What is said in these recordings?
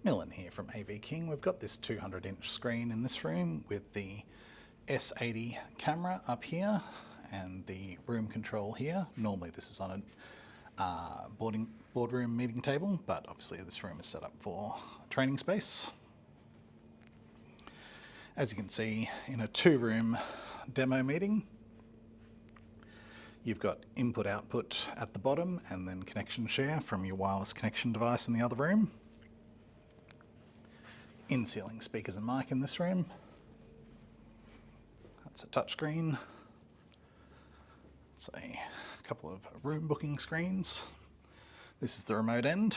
Millin here from AV King. We've got this 200-inch screen in this room with the S80 camera up here and the room control here. Normally this is on a boardroom meeting table, but obviously this room is set up for training space. As you can see, in a two-room demo meeting, you've got input-output at the bottom and then connection share from your wireless connection device in the other room. In-ceiling speakers and mic in this room. That's a touchscreen. It's a couple of room booking screens. This is the remote end.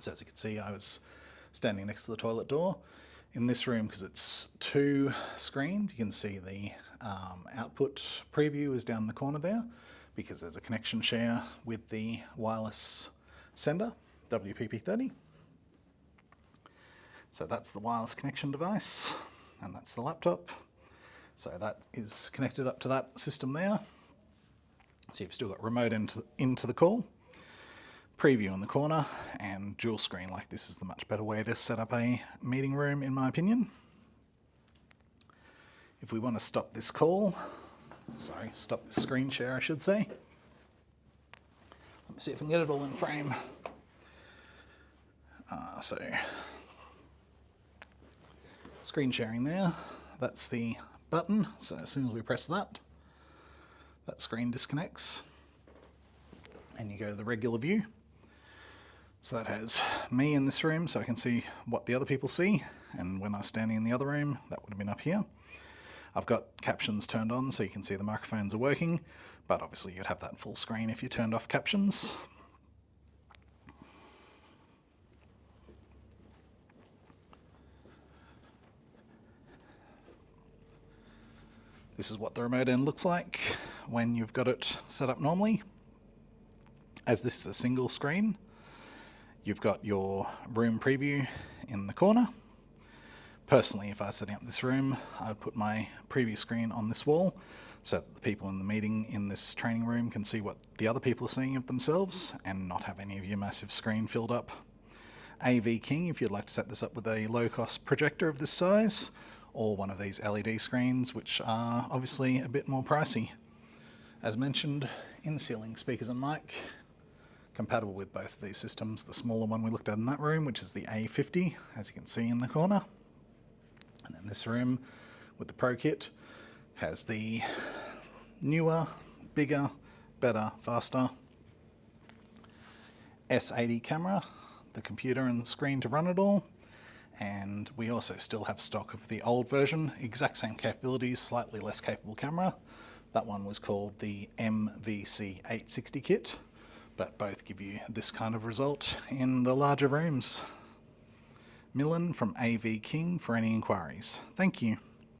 So as you can see, I was standing next to the toilet door. In this room, because it's two screens, you can see the output preview is down the corner there because there's a connection share with the wireless sender, WPP30. So that's the wireless connection device, and that's the laptop. So that is connected up to that system there. So you've still got remote into the call, preview in the corner, and dual screen. Like this is the much better way to set up a meeting room, in my opinion. If we want to stop this call, stop this screen share, I should say. Let me see if I can get it all in frame. Screen sharing there, that's the button, so as soon as we press that, that screen disconnects and you go to the regular view. So that has me in this room so I can see what the other people see, and when I was standing in the other room, that would have been up here. I've got captions turned on so you can see the microphones are working, but obviously you'd have that full screen if you turned off captions. This is what the remote end looks like when you've got it set up normally. As this is a single screen, you've got your room preview in the corner. Personally, if I was setting up this room, I would put my preview screen on this wall so that the people in the meeting in this training room can see what the other people are seeing of themselves and not have any of your massive screen filled up. AV King, if you'd like to set this up with a low-cost projector of this size, or one of these LED screens, which are obviously a bit more pricey. As mentioned, in-ceiling speakers and mic, compatible with both of these systems. The smaller one we looked at in that room, which is the A50, as you can see in the corner. And then this room with the Pro Kit has the newer, bigger, better, faster S80 camera, the computer and the screen to run it all. And we also still have stock of the old version, exact same capabilities, slightly less capable camera. That one was called the mvc860 kit, but both give you this kind of result in the larger rooms. Millin from AV King for any inquiries. Thank you.